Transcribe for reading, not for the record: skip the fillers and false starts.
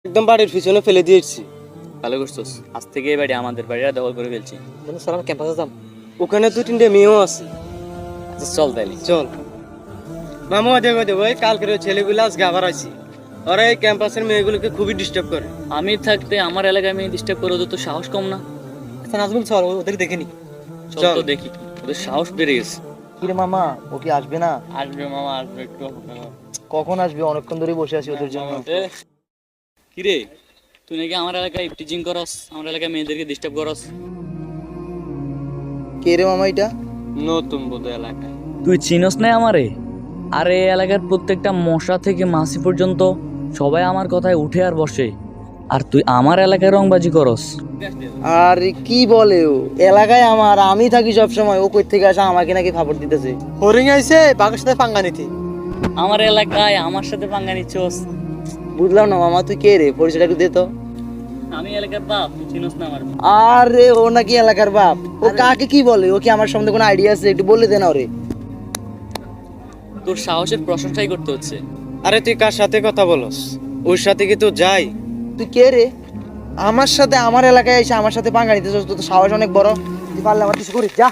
একদম বাড়ির পিছনে ফেলে দিয়েছি। ভালো করছস, আজ থেকে এই বাড়ি আমাদের বাড়িটা দখল করে ফেলছি। বন্ধু চল আমরা ক্যাম্পাসে যাম। ওখানে 2-3টে মেয়েও আছে। আচ্ছা চল তাইলে। চল মামু, দেখো ওই কালকের ওই ছেলেগুলো আজকে আবার আইছি। ওরা এই ক্যাম্পাসের মেয়েগুলোকে খুবই ডিস্টার্ব করে। আমি থাকতে আমার এলাকায় আমি ডিস্টার্ব করে ওদের তো সাহস কম না। আচ্ছা নাজমুল চল ওদের দেখে নি। চল চল। তো দেখি, ওদের সাহস বেড়ে গেছে। কিরে মামা, ও কি আসবে না? আসবে মামা, আসবে একটু। কখন আসবে? অনেকক্ষণ ধরে বসে আছি ওদের জন্য। কিরে, তুই নাকি আমার এলাকায় টিচিং করস, আমার এলাকায় মেয়েদেরকে ডিস্টার্ব করস। কে রে মামা এটা? নতুন বোধ এলাকায়। তুই চিনস না আমারে? আর এই এলাকার প্রত্যেকটা মশা থেকে মাছি পর্যন্ত সবাই আমার কথায় উঠে আর বসে, আর তুই আমার এলাকায় রংবাজি করস। আর কি বলে ও? এলাকায় আমার, আমি থাকি সব সময়, ও কই থেকে আসা আমাকে নাকি খবর দিতেছে। হরিং আইছে বাঘের সাথে পাঙ্গা নিতে। আমার এলাকায় আমার সাথে পাঙ্গা নিচ্ছস? বুঝলাম না মামা, তুই কে রে? পরিচয়টা একটু দে তো। আমি এলাকার বাপ, তুই চিনস না আমার। আরে ও নাকি এলাকার বাপ? ও কাকে কি বলে? ও কি আমার সম্বন্ধে কোনো আইডিয়া আছে? একটু বলে দে না ওরে। তোর সাহসের প্রশংসাই করতে হচ্ছে। আরে তুই কার সাথে কথা বলস? ওর সাথে কি তো যাই? তুই কে রে? আমার সাথে, আমার এলাকায় এসে আমার সাথে পাঙ্গা নিতেছিস? তোর তো সাহস অনেক বড়। তুই পারলে আমার কিছু করিস, যা।